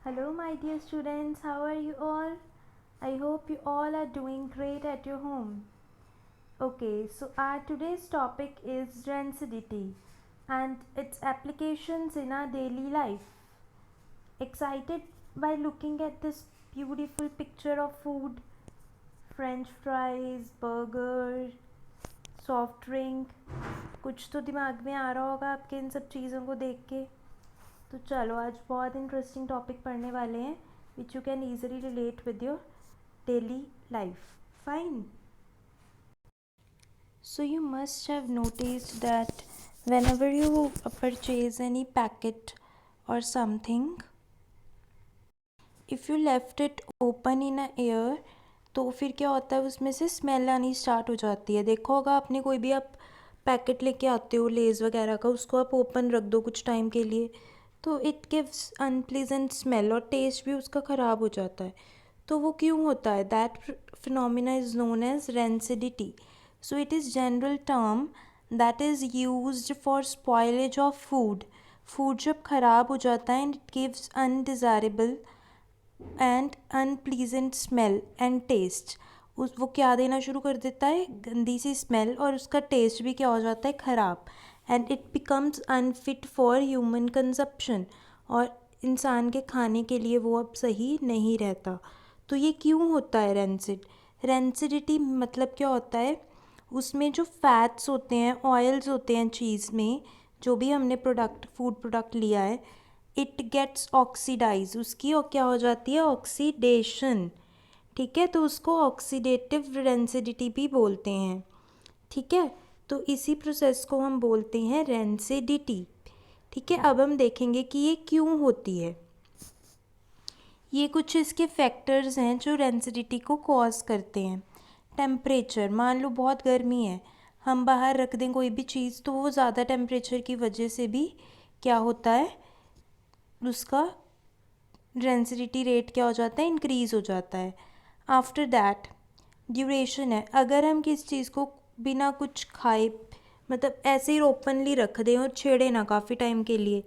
Hello, my dear students, how are you all? I hope you all are doing great at your home. Okay, so our today's topic is rancidity and its applications in our daily life. Excited by looking at this beautiful picture of food, French fries, burger, soft drink, कुछ तो दिमाग में आ रहा होगा आपके इन सब चीज़ों को देख के। तो चलो आज बहुत इंटरेस्टिंग टॉपिक पढ़ने वाले हैं which you can easily relate with your daily life. Fine. So you must have noticed that whenever you purchase any packet or something, if you left it open in a air, तो फिर क्या होता है उसमें से smell आनी start हो जाती है. देखो होगा आपने, कोई भी आप पैकेट लेके आते हो लेज़ वगैरह का, उसको आप ओपन रख दो कुछ टाइम के लिए तो इट गिव्स अनप्लीजेंट स्मेल और टेस्ट भी उसका ख़राब हो जाता है. तो वो क्यों होता है? That phenomena is known as rancidity. So it is general term that is used for spoilage of food. Food जब ख़राब हो जाता है and it gives undesirable and unpleasant smell and taste. वो क्या देना शुरू कर देता है? गंदी सी स्मेल, और उसका टेस्ट भी क्या हो जाता है? ख़राब. And it becomes unfit for human consumption, और इंसान के खाने के लिए वो अब सही नहीं रहता. तो ये क्यों होता है रेंसिड? रेंसिडिटी मतलब क्या होता है? उसमें जो फैट्स होते हैं, ऑयल्स होते हैं चीज़ में, जो भी हमने फूड प्रोडक्ट लिया है, इट गेट्स ऑक्सीडाइज. उसकी और क्या हो जाती है? ऑक्सीडेशन. ठीक है, तो उसको ऑक्सीडेटिव रेंसिडिटी भी बोलते हैं. ठीक है, तो इसी प्रोसेस को हम बोलते हैं रेंसिडिटी. ठीक है, अब हम देखेंगे कि ये क्यों होती है. ये कुछ इसके फैक्टर्स हैं जो रेंसिडिटी को कॉज करते हैं. टेम्परेचर, मान लो बहुत गर्मी है, हम बाहर रख दें कोई भी चीज़, तो वो ज़्यादा टेम्परेचर की वजह से भी क्या होता है? उसका डेंसिटी रेट क्या हो जाता है? इंक्रीज़ हो जाता है. आफ्टर दैट ड्यूरेशन है. अगर हम किस चीज़ को बिना कुछ खाए, मतलब ऐसे ही ओपनली रख दें और छेड़े ना काफ़ी टाइम के लिए,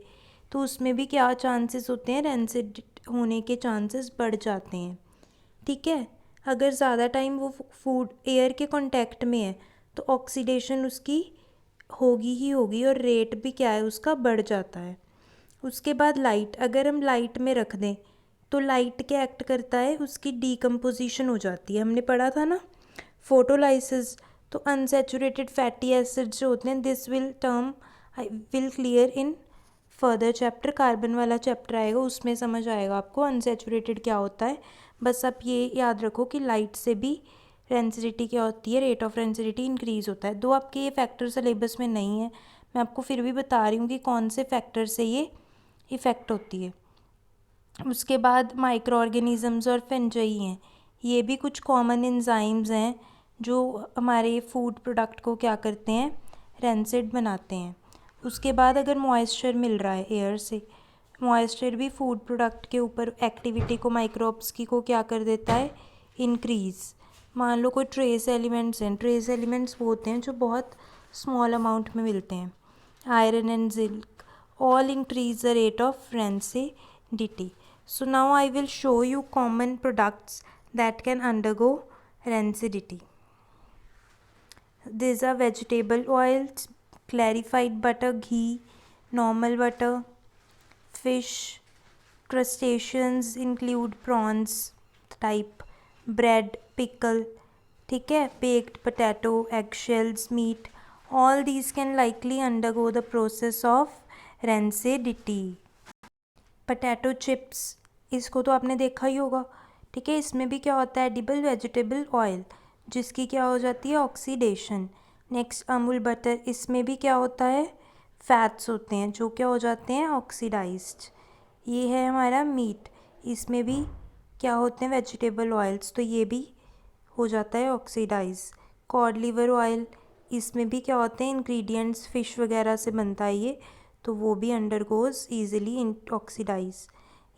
तो उसमें भी क्या चांसेस होते हैं? रेंसिड होने के चांसेस बढ़ जाते हैं. ठीक है, अगर ज़्यादा टाइम वो फूड एयर के कांटेक्ट में है तो ऑक्सीडेशन उसकी होगी ही होगी, और रेट भी क्या है उसका? बढ़ जाता है. उसके बाद लाइट, अगर हम लाइट में रख दें तो लाइट क्या एक्ट करता है? उसकी डीकम्पोजिशन हो जाती है. हमने पढ़ा था ना फोटोलाइसिस. तो अनसेचुरेटेड फैटी एसिड्स जो होते हैं, this term will clear in further chapter. Carbon वाला चैप्टर आएगा, उसमें समझ आएगा आपको अनसेचुरेटेड क्या होता है. बस आप ये याद रखो कि लाइट से भी रेंसिडिटी क्या होती है? रेट ऑफ रेंसिडिटी इंक्रीज़ होता है. दो आपके ये फैक्टर सिलेबस में नहीं है, मैं आपको फिर भी बता रही हूँ कि कौन से फैक्टर से ये इफ़ेक्ट होती है. उसके बाद माइक्रो ऑर्गेनिज़म्स और फंजाई हैं. ये भी कुछ कॉमन एंजाइम्स हैं जो हमारे फूड प्रोडक्ट को क्या करते हैं? रेंसिड बनाते हैं. उसके बाद अगर मॉइस्चर मिल रहा है एयर से, मॉइस्चर भी फूड प्रोडक्ट के ऊपर एक्टिविटी को, माइक्रोब्स की को क्या कर देता है? इंक्रीज़. मान लो कोई ट्रेस एलिमेंट्स हैं. ट्रेस एलिमेंट्स वो होते हैं जो बहुत स्मॉल अमाउंट में मिलते हैं. Iron and zinc all increase the rate of rancidity. So now I will show you common products that can undergo rancidity. These are vegetable oils, clarified butter, ghee, normal butter, fish, crustaceans include prawns type, bread, pickle, ठीक है, baked potato, eggshells, meat, all these can likely undergo the process of rancidity. Potato chips, इसको तो आपने देखा ही होगा. ठीक है, इसमें भी क्या होता है? एडिबल वेजिटेबल ऑयल, जिसकी क्या हो जाती है? ऑक्सीडेशन. नेक्स्ट अमूल बटर, इसमें भी क्या होता है? फैट्स होते हैं जो क्या हो जाते हैं? ऑक्सीडाइज्ड. ये है हमारा मीट, इसमें भी क्या होते हैं? वेजिटेबल ऑयल्स, तो ये भी हो जाता है ऑक्सीडाइज. कॉड लिवर ऑयल, इसमें भी क्या होते हैं? इंग्रेडिएंट्स फ़िश वगैरह से बनता है ये, तो वो भी अंडरगोज ईजिली ऑक्सीडाइज.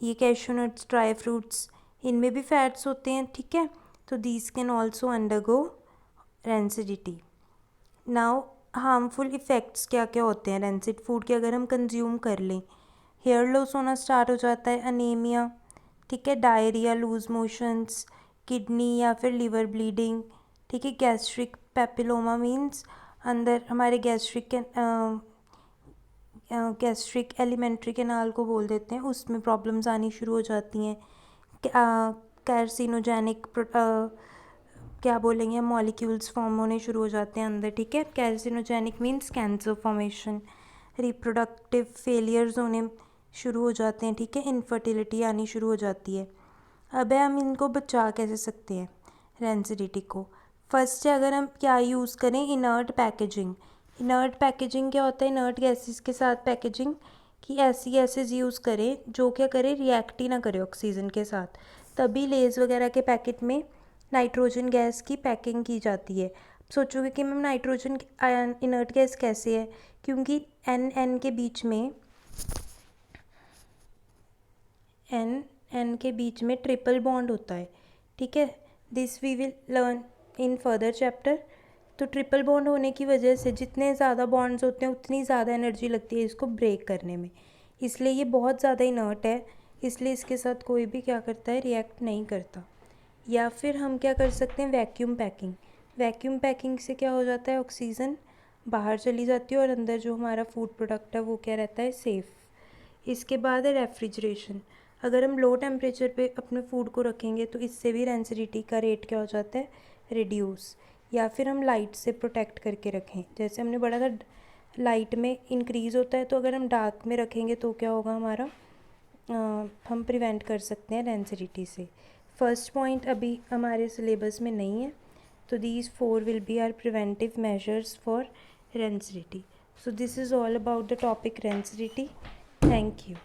ये कैशू नट्स, ड्राई फ्रूट्स, इनमें भी फैट्स होते हैं. ठीक है, तो these can also undergo rancidity. Now harmful effects क्या क्या होते हैं रेंसिड फूड के? अगर हम कंज्यूम कर लें, हेयर लॉस होना स्टार्ट हो जाता है, अनीमिया, ठीक है, डायरिया, लूज मोशंस, किडनी या फिर लिवर ब्लीडिंग, ठीक है, गैस्ट्रिक पेपिलोमा मीन्स अंदर हमारे गैस्ट्रिक एलिमेंट्री कैनाल को बोल देते हैं, उसमें प्रॉब्लम्स आनी शुरू हो जाती हैं। कैर्सिनोजेनिक क्या बोलेंगे, मॉलिक्यूल्स फॉर्म होने शुरू हो जाते हैं अंदर, ठीक है। Carcinogenic means cancer formation, reproductive failures होने शुरू हो जाते हैं, ठीक है, इनफर्टिलिटी आनी शुरू हो जाती है। अब हम इनको बचा कैसे सकते हैं रेंसिडिटी को। फर्स्ट है, अगर हम क्या यूज़ करें, इनर्ट पैकेजिंग। इनर्ट पैकेजिंग क्या होता है, इनर्ट गैसेस के साथ पैकेजिंग, कि ऐसी गैसेस यूज़ करें जो क्या करे, रिएक्ट ही ना करे ऑक्सीजन के साथ। तभी लेज़ वगैरह के पैकेट में नाइट्रोजन गैस की पैकिंग की जाती है। सोचोगे कि मैम नाइट्रोजन इनर्ट गैस कैसे है, क्योंकि एन के बीच में एन के बीच में ट्रिपल बॉन्ड होता है, ठीक है। This we will learn in further chapter. तो ट्रिपल बॉन्ड होने की वजह से जितने ज़्यादा बॉन्ड्स होते हैं उतनी ज़्यादा एनर्जी लगती है इसको ब्रेक करने में, इसलिए ये बहुत ज़्यादा इनर्ट है, इसलिए इसके साथ कोई भी क्या करता है, रिएक्ट नहीं करता। या फिर हम क्या कर सकते हैं, वैक्यूम पैकिंग। वैक्यूम पैकिंग से क्या हो जाता है, ऑक्सीजन बाहर चली जाती है और अंदर जो हमारा फूड प्रोडक्ट है वो क्या रहता है, सेफ़। इसके बाद है रेफ्रिजरेशन। अगर हम लो टेम्परेचर पे अपने फूड को रखेंगे तो इससे भी रेंसिडिटी का रेट क्या हो जाता है, रिड्यूस। या फिर हम लाइट से प्रोटेक्ट करके रखें, जैसे हमने पढ़ा था लाइट में इंक्रीज़ होता है, तो अगर हम डार्क में रखेंगे तो क्या होगा हमारा, हम प्रिवेंट कर सकते हैं रेंसिडिटी से। फर्स्ट पॉइंट अभी हमारे सिलेबस में नहीं है, तो these 4 will be are preventive measures for rancidity. So this is all about the topic rancidity. Thank you.